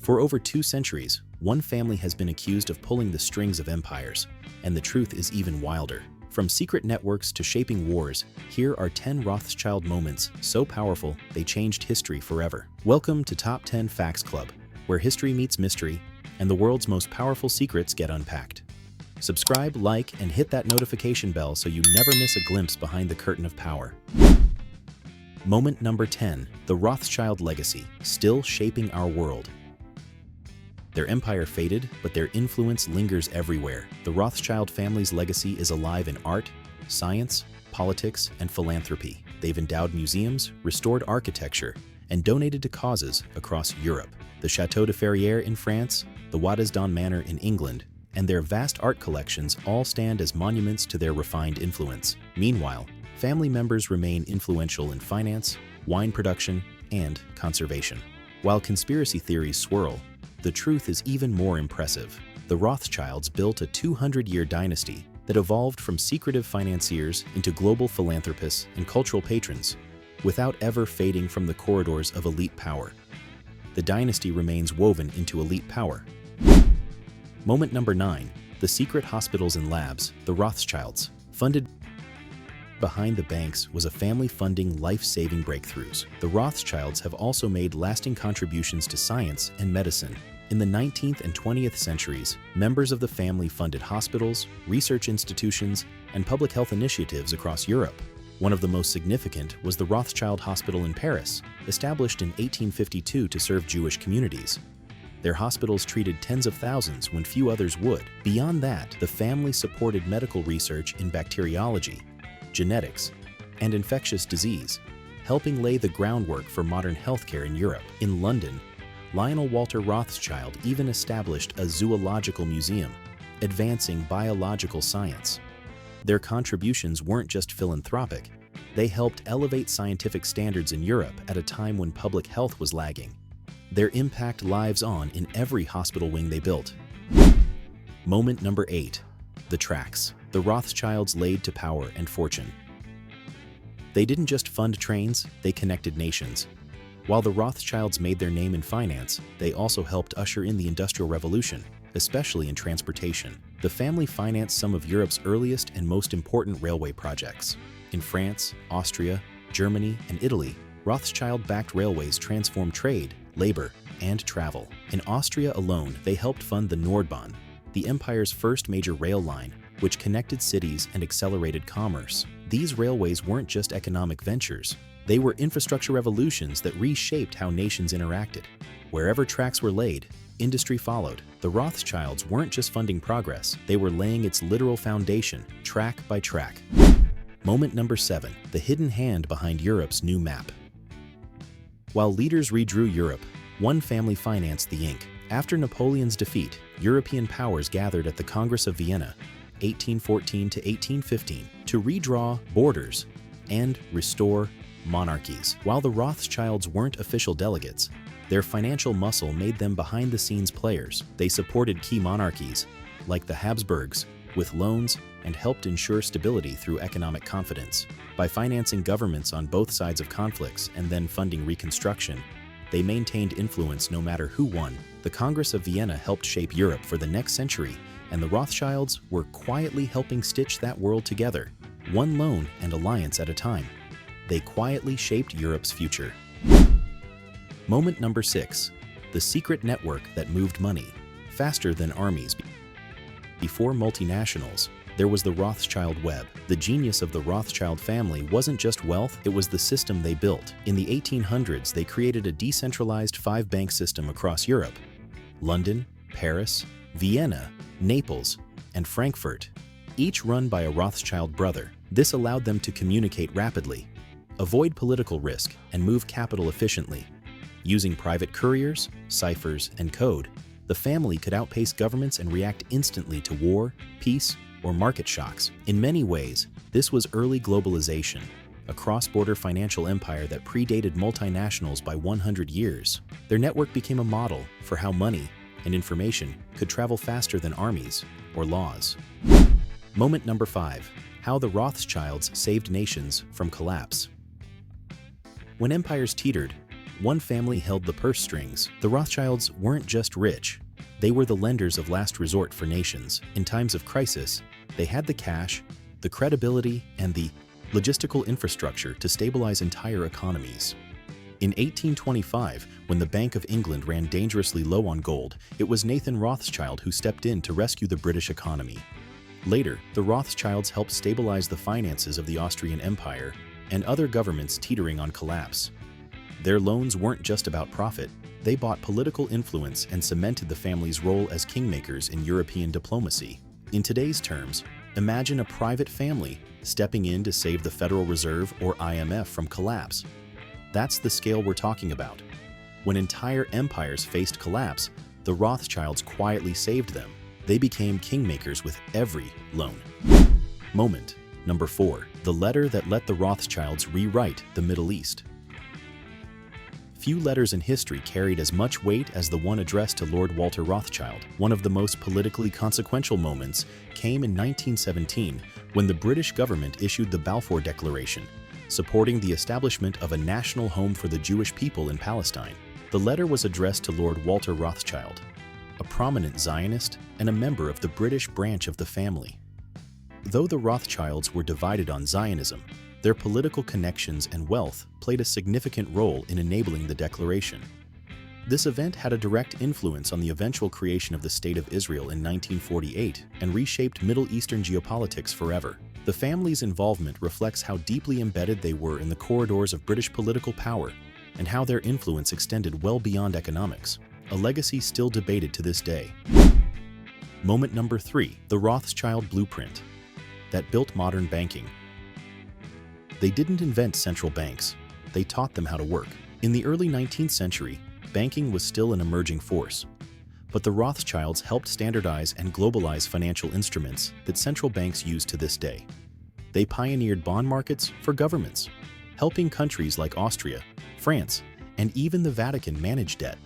For over 2 centuries, one family has been accused of pulling the strings of empires, and the truth is even wilder. From secret networks to shaping wars, here are 10 Rothschild moments so powerful they changed history forever. Welcome to Top 10 Facts Club, where history meets mystery and the world's most powerful secrets get unpacked. Subscribe, like, and hit that notification bell so you never miss a glimpse behind the curtain of power. Moment number 10. The Rothschild legacy, still shaping our world. Their empire faded, but their influence lingers everywhere. The Rothschild family's legacy is alive in art, science, politics, and philanthropy. They've endowed museums, restored architecture, and donated to causes across Europe. The Château de Ferrières in France, the Waddesdon Manor in England, and their vast art collections all stand as monuments to their refined influence. Meanwhile, family members remain influential in finance, wine production, and conservation. While conspiracy theories swirl, the truth is even more impressive. The Rothschilds built a 200-year dynasty that evolved from secretive financiers into global philanthropists and cultural patrons, without ever fading from the corridors of elite power. The dynasty remains woven into elite power. Moment number 9. The secret hospitals and labs, the Rothschilds. Funded behind the banks was a family funding life-saving breakthroughs. The Rothschilds have also made lasting contributions to science and medicine. In the 19th and 20th centuries, members of the family funded hospitals, research institutions, and public health initiatives across Europe. One of the most significant was the Rothschild Hospital in Paris, established in 1852 to serve Jewish communities. Their hospitals treated tens of thousands when few others would. Beyond that, the family supported medical research in bacteriology, genetics, and infectious disease, helping lay the groundwork for modern healthcare in Europe. In London, Lionel Walter Rothschild even established a zoological museum, advancing biological science. Their contributions weren't just philanthropic, they helped elevate scientific standards in Europe at a time when public health was lagging. Their impact lives on in every hospital wing they built. Moment number 8. The tracks. The Rothschilds laid to power and fortune. They didn't just fund trains, they connected nations. While the Rothschilds made their name in finance, they also helped usher in the Industrial Revolution, especially in transportation. The family financed some of Europe's earliest and most important railway projects. In France, Austria, Germany, and Italy, Rothschild-backed railways transformed trade, labor, and travel. In Austria alone, they helped fund the Nordbahn, the empire's first major rail line, which connected cities and accelerated commerce. These railways weren't just economic ventures. They were infrastructure revolutions that reshaped how nations interacted. Wherever tracks were laid, industry followed. The Rothschilds weren't just funding progress, they were laying its literal foundation, track by track. Moment number 7. The hidden hand behind Europe's new map. While leaders redrew Europe, one family financed the ink. After Napoleon's defeat, European powers gathered at the Congress of Vienna, 1814 to 1815, to redraw borders and restore monarchies. While the Rothschilds weren't official delegates, their financial muscle made them behind-the-scenes players. They supported key monarchies, like the Habsburgs, with loans and helped ensure stability through economic confidence. By financing governments on both sides of conflicts and then funding reconstruction, they maintained influence no matter who won. The Congress of Vienna helped shape Europe for the next century, and the Rothschilds were quietly helping stitch that world together, one loan and alliance at a time. They quietly shaped Europe's future. Moment number 6. The secret network that moved money faster than armies. Before multinationals, there was the Rothschild web. The genius of the Rothschild family wasn't just wealth, it was the system they built. In the 1800s, they created a decentralized 5-bank system across Europe: London, Paris, Vienna, Naples, and Frankfurt, each run by a Rothschild brother. This allowed them to communicate rapidly, avoid political risk, and move capital efficiently. Using private couriers, ciphers, and code, the family could outpace governments and react instantly to war, peace, or market shocks. In many ways, this was early globalization, a cross-border financial empire that predated multinationals by 100 years. Their network became a model for how money and information could travel faster than armies or laws. Moment number 5. How the Rothschilds saved nations from collapse. When empires teetered, one family held the purse strings. The Rothschilds weren't just rich. They were the lenders of last resort for nations. In times of crisis, they had the cash, the credibility, and the logistical infrastructure to stabilize entire economies. In 1825, when the Bank of England ran dangerously low on gold, it was Nathan Rothschild who stepped in to rescue the British economy. Later, the Rothschilds helped stabilize the finances of the Austrian Empire and other governments teetering on collapse. Their loans weren't just about profit. They bought political influence and cemented the family's role as kingmakers in European diplomacy. In today's terms, imagine a private family stepping in to save the Federal Reserve or IMF from collapse. That's the scale we're talking about. When entire empires faced collapse, the Rothschilds quietly saved them. They became kingmakers with every loan. Moment number 4. The letter that let the Rothschilds rewrite the Middle East. Few letters in history carried as much weight as the one addressed to Lord Walter Rothschild. One of the most politically consequential moments came in 1917 when the British government issued the Balfour Declaration, supporting the establishment of a national home for the Jewish people in Palestine. The letter was addressed to Lord Walter Rothschild, a prominent Zionist and a member of the British branch of the family. Though the Rothschilds were divided on Zionism, their political connections and wealth played a significant role in enabling the declaration. This event had a direct influence on the eventual creation of the State of Israel in 1948 and reshaped Middle Eastern geopolitics forever. The family's involvement reflects how deeply embedded they were in the corridors of British political power and how their influence extended well beyond economics, a legacy still debated to this day. Moment number 3. The Rothschild blueprint that built modern banking. They didn't invent central banks, they taught them how to work. In the early 19th century, banking was still an emerging force, but the Rothschilds helped standardize and globalize financial instruments that central banks use to this day. They pioneered bond markets for governments, helping countries like Austria, France, and even the Vatican manage debt.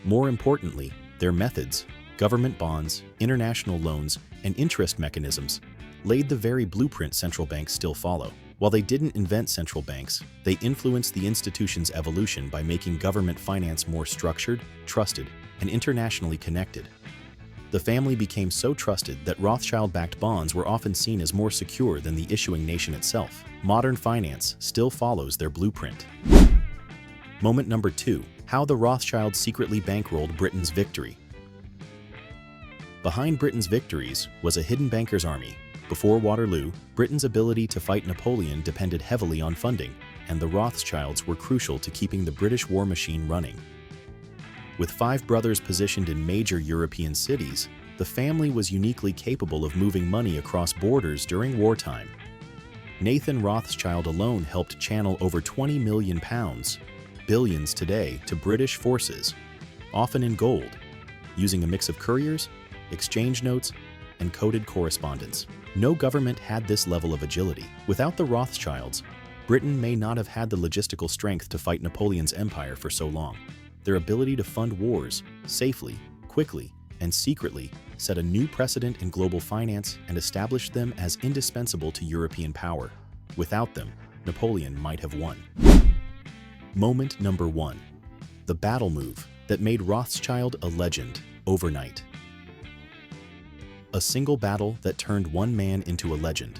More importantly, their methods, government bonds, international loans, and interest mechanisms, laid the very blueprint central banks still follow. While they didn't invent central banks, they influenced the institution's evolution by making government finance more structured, trusted, and internationally connected. The family became so trusted that Rothschild-backed bonds were often seen as more secure than the issuing nation itself. Modern finance still follows their blueprint. Moment number 2. How the Rothschilds secretly bankrolled Britain's victory. Behind Britain's victories was a hidden banker's army. Before Waterloo, Britain's ability to fight Napoleon depended heavily on funding, and the Rothschilds were crucial to keeping the British war machine running. With 5 brothers positioned in major European cities, the family was uniquely capable of moving money across borders during wartime. Nathan Rothschild alone helped channel over £20 million, billions today, to British forces, often in gold, using a mix of couriers, exchange notes, and coded correspondence. No government had this level of agility. Without the Rothschilds, Britain may not have had the logistical strength to fight Napoleon's empire for so long. Their ability to fund wars safely, quickly, and secretly set a new precedent in global finance and established them as indispensable to European power. Without them, Napoleon might have won. Moment number 1. The battle move that made Rothschild a legend overnight. A single battle that turned one man into a legend.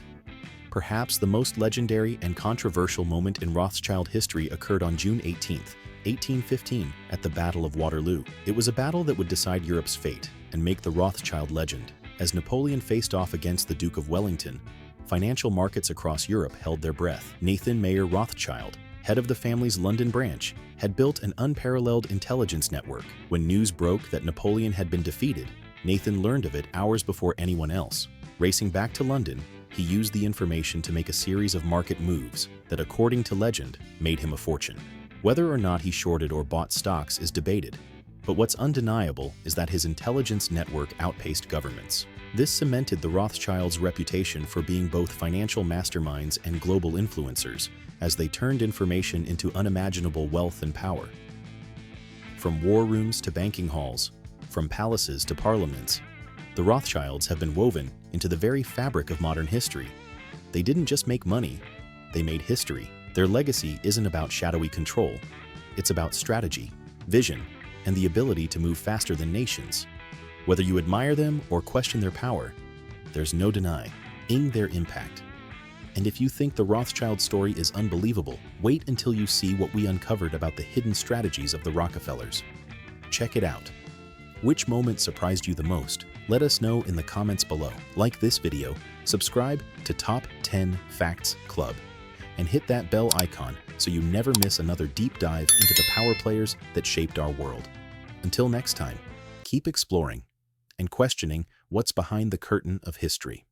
Perhaps the most legendary and controversial moment in Rothschild history occurred on June 18, 1815, at the Battle of Waterloo. It was a battle that would decide Europe's fate and make the Rothschild legend. As Napoleon faced off against the Duke of Wellington, financial markets across Europe held their breath. Nathan Mayer Rothschild, head of the family's London branch, had built an unparalleled intelligence network. When news broke that Napoleon had been defeated, Nathan learned of it hours before anyone else. Racing back to London, he used the information to make a series of market moves that, according to legend, made him a fortune. Whether or not he shorted or bought stocks is debated, but what's undeniable is that his intelligence network outpaced governments. This cemented the Rothschilds' reputation for being both financial masterminds and global influencers, as they turned information into unimaginable wealth and power. From war rooms to banking halls, from palaces to parliaments, the Rothschilds have been woven into the very fabric of modern history. They didn't just make money, they made history. Their legacy isn't about shadowy control, It's about strategy, vision, and the ability to move faster than nations. Whether you admire them or question their power, there's no denying their impact. And if you think the Rothschild story is unbelievable, wait until you see what we uncovered about the hidden strategies of the Rockefellers. Check it out. Which moment surprised you the most? Let us know in the comments below. Like this video, subscribe to Top 10 Facts Club, and hit that bell icon so you never miss another deep dive into the power players that shaped our world. Until next time, keep exploring and questioning what's behind the curtain of history.